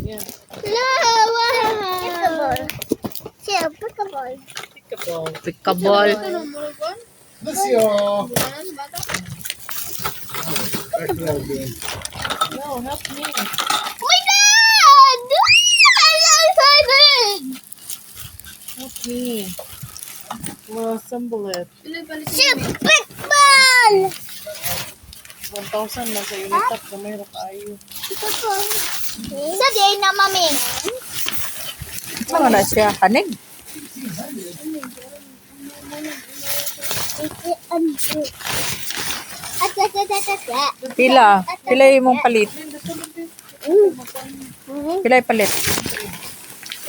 Yeah. Pickable. Pickable. Lucio! No, help me. Oh my god! I'm so excited! Help me. We'll assemble it. Pickball! 1,000 lang sa unitap. Kamay na kayo. Sa day na, mami. Ano na siya? Kanig? Pila? Pila yung mong palit? Pila yung palit?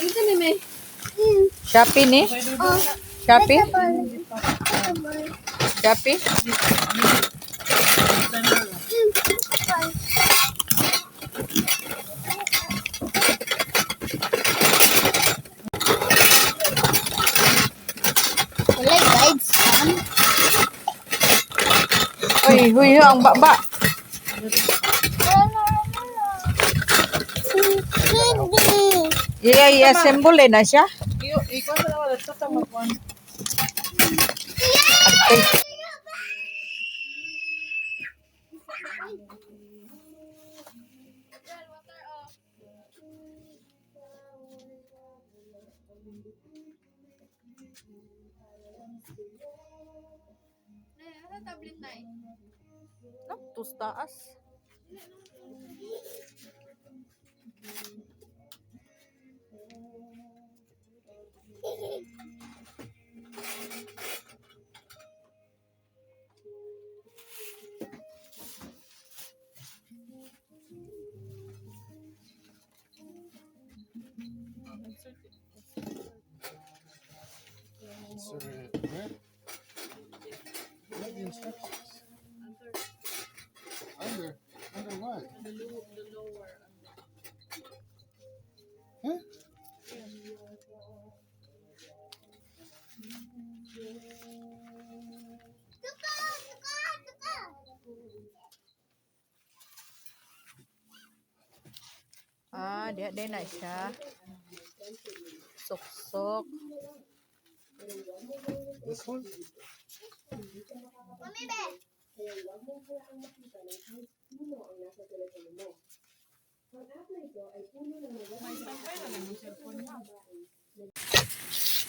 Ito ni May. Shopee ni? Shopee? Shopee? Wala guides. Uy, huy, ang baba. I-assemble na siya. Ikaw sa naman. Ito sa magwan. Okay. Tus taas. Insert it where? What the instructions? Under. Under what? The lower. Huh? Ah, dia na siya. Sok-sok. This one? Mami, be.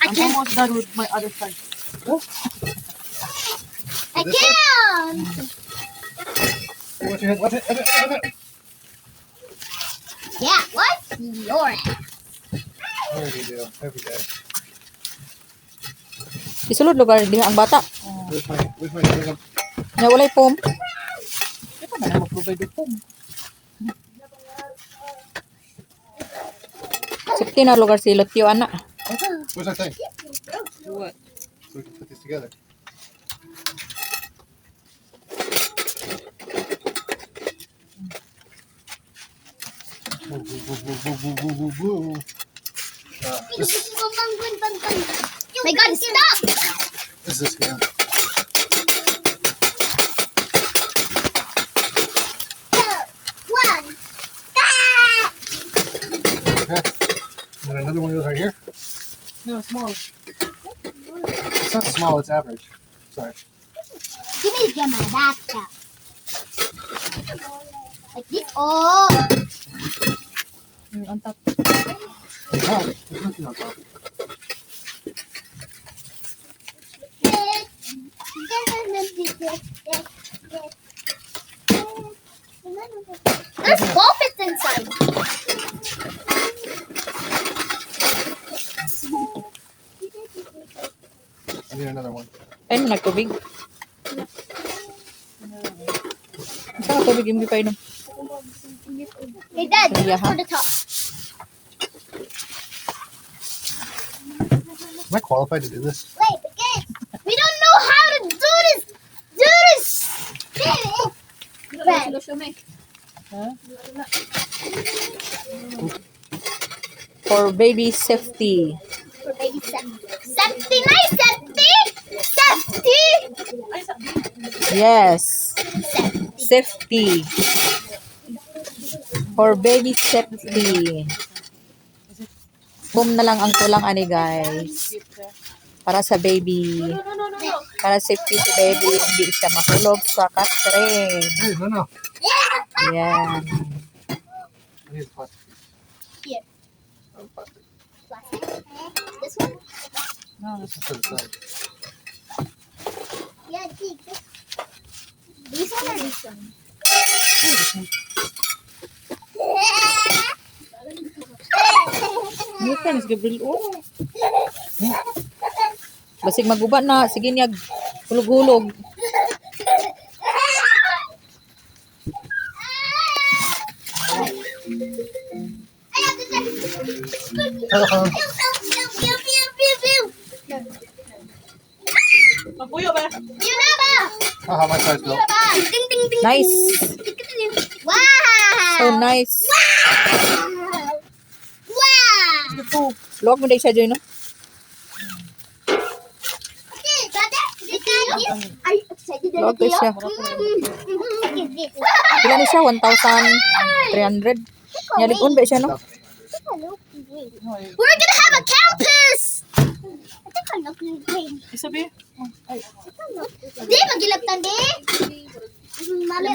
I'm almost done with my other side. I can't! Watch it, watch it, watch it, watch it. Yeah, what's your ass? There you do, every day. Isulod lugar diha ang bata. Where's my thing? Nya walay foam. Di pa na mag-provide yung foam. 16 na lugar si Lotyo ana. Where's that thing? What? So we can put these together. Woo, woo, woo, woo, woo, woo, woo, woo. This My god, stop! is a scam. One. Okay. And then another one goes right here. No, small. It's not small, it's average. Sorry. Give me the my backpack. Like this. Oh! On top. On top. There's nothing on top. There's puppets inside. I need another one. Ay mo nagtubig. Saan tubig yung gipainom? Hey, Dad, Yeah. for the top. Am I qualified to do this? Wait, again. We don't know how to do this. Do this. Red. Huh? For baby safety. For baby safety. Safety, nice safety. Safety. Yes. Safety. Safety. For baby safety. Boom na lang ang kulang ani guys. Para sa baby. Para safety si baby. Hindi siya mahulog sa katrin. Hey, no. Yan. I need plastic. Here. Oh, plastic. Plastic. This one? No, Just to the side. Yeah, take this. This one or this one? Ano ka, Miss Gabriel? Oh, Basig maguba na. Sige niyag. Hulog-hulog. Hello. magpuyo ba? How my size go? Nice. Wow! So nice. Wow! Ito. Luwag mo din siya dyan, no? Luwag ko siya. Pila ni siya? 1,300. Nyalig-un ba siya, no? We're gonna have a campus! I think I look green. Isabi? Ay, Di, magilaptan di. Mali,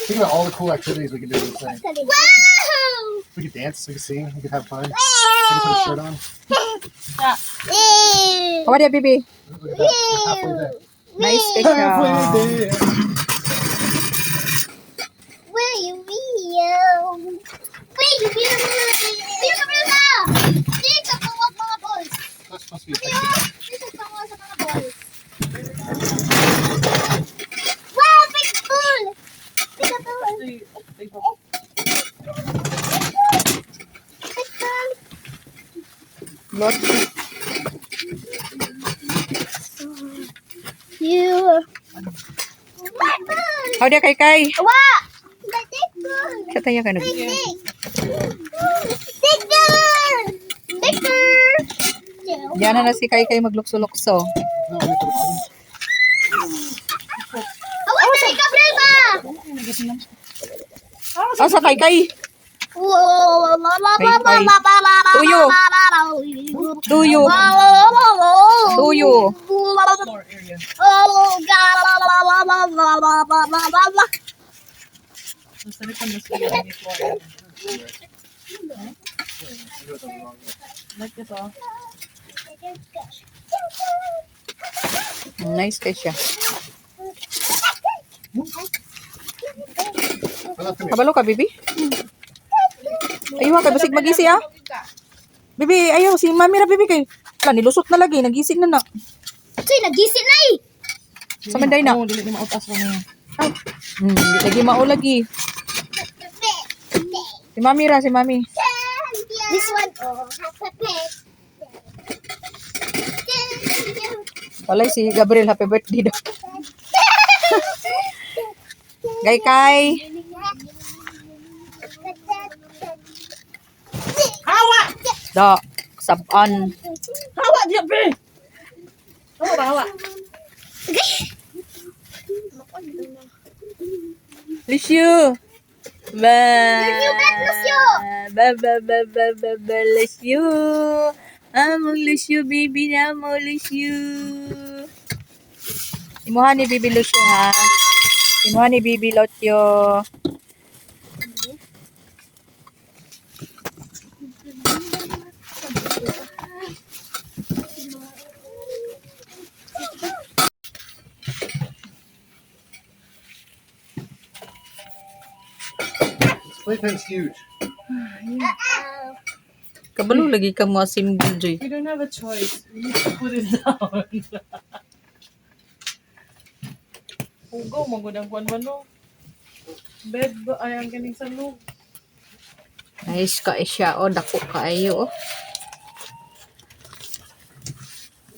Think about all the cool activities we can do in this thing. Wow! We could dance, we could sing, we could have fun. We could put a shirt on. How are you, baby? Look at that. We're halfway there. Nice ka siya. Halfway there. Will you be Dito ka wag mga boys. That's supposed to be a Dito ka wag sa mga boys. Wow, big pool! Dito ka wag. ay, ay, Big pool. Lot. You. How are you, Kai? Wa! Big pool. Siya tayo ka nag... Big. Bigger! Bigger! Diyan na si Kai maglukso-lukso. No, we put it on. Awan na Gabriel ba? Ah, sa Kai. Tuyo. Tuyo. Tuyo. floor area. Basta rin pa mas yung floor area. Like ito. Nice ka siya. Well, that's gonna Kabalo ka, bibi? Ayaw ka, basig magisi ah. Bibi, ayaw, si mami ra bibi kay. Wala, nilusot na lagi, nagising na na. Tuy, nagising na eh. Sa manday na. Oo, dili ni mautas mo niya. Lagi maulagi. Si mami ra, si mami. This one, oh, has a pet. Walay si Gabriel, happy birthday daw. Kai. Hawa! Da, saban. Hawa, diya, be! Hawa ba, hawa? Lucio. Ba. Your new bed, Lucio. Ba, Lucio. Amo Lucio, baby na mo, Lucio. Imuha ni Bibi Lucio, ha? Imuha ni Bibi Lotyo. This playpen's huge. Kabalo lagi ka mo asim Joy. We don't have a choice. We need to put it down. Hugaw, magudang kuwan ba, no? Bed ba? Ay, ang ganing sa loob. Nice ka siya, oh. Dako ka ayo, oh.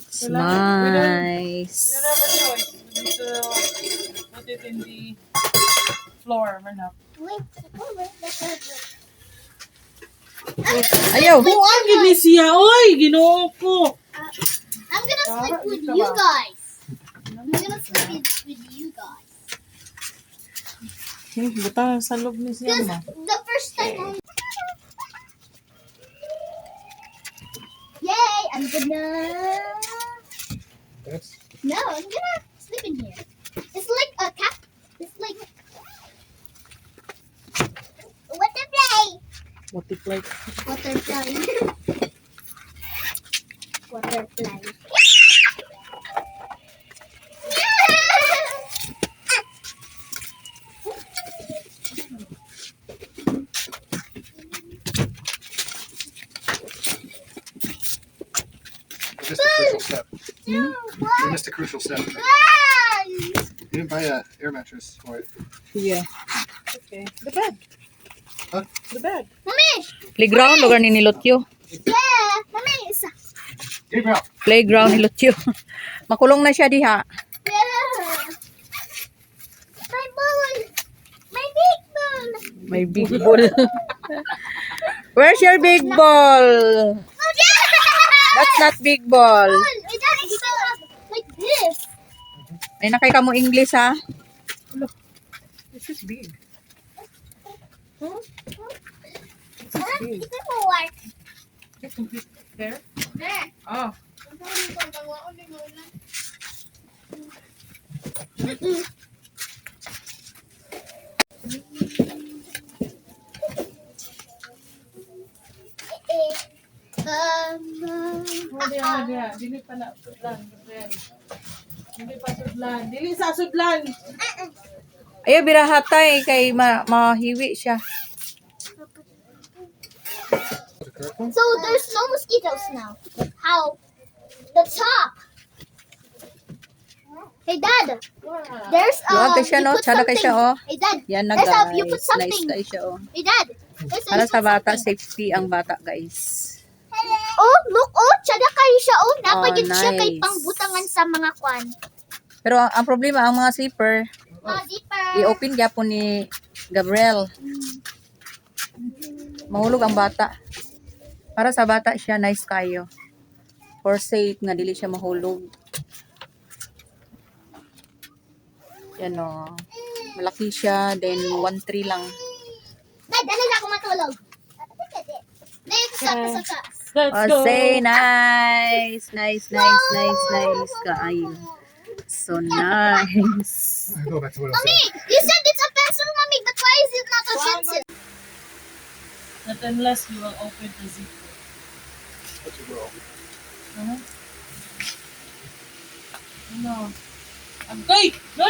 It's We don't have nice. a choice. We need to put it in the floor. Manap. Ayaw. Ang gini siya, oy! Ginoo ko! I'm gonna sleep with you guys. I'm gonna sleep with you guys. Butang sa loob ni siya Because ma. the first time. Yay! I'm gonna. That's No, I'm gonna sleep in here. It's like a cat. It's like. Butterfly. Multiply. Butterfly. Butterfly. you missed a crucial step. No, You what? missed a crucial step. You didn't buy a air mattress for it. Yeah. Okay. The bed. Huh? The bed. Mommy! Playground, lugar ni Nilotyo. Yeah! Mommy! It's Gabriel, Playground ni Lotyo. Makulong na siya diha. yeah! My ball! My big ball! May big ball. Where's your big ball? Oh, yeah! That's not big ball. My daddy still have like this. Ay, nakay ka mo English ha? This is big. Huh? It's a work. It's complete. There? There. Oh. Oh, dia. Dili pa na sudlan. Gabriel. Dili pa sudlan. Dili sa sudlan. Ayaw, birahatay kay mahiwi siya. So there's no mosquitoes now. How? The top. Hey Dad, there's Luwag kay siya, you no? put Tsada kay something. siya, oh. Hey Dad, Yan na there's you guys. put Nice something. kay siya, oh. Hey Dad, Para sa bata, something. safety ang bata, guys. Oh, look, oh, tsada kayo siya, oh. Napagid siya kay nice. pangbutangan sa mga kwan. Pero ang problema, ang mga zipper, Mga zipper. i-open gyapon ni Gabriel. Mahulog ang bata. Para sa bata siya, nice kayo. For safe, nga dili siya mahulog. Yan o. Malaki siya, then 1-3 lang. Dad, dali na ako matulog. Dali ko sa taas. Let's Oh, go. say nice. Nice, nice, nice, nice. Kaayo. So nice. go back to what I Mommy, said. you said it's a pencil, Mommy, but why is it not a pencil? Not unless you will open the zipper. What you will. No. Okay. No.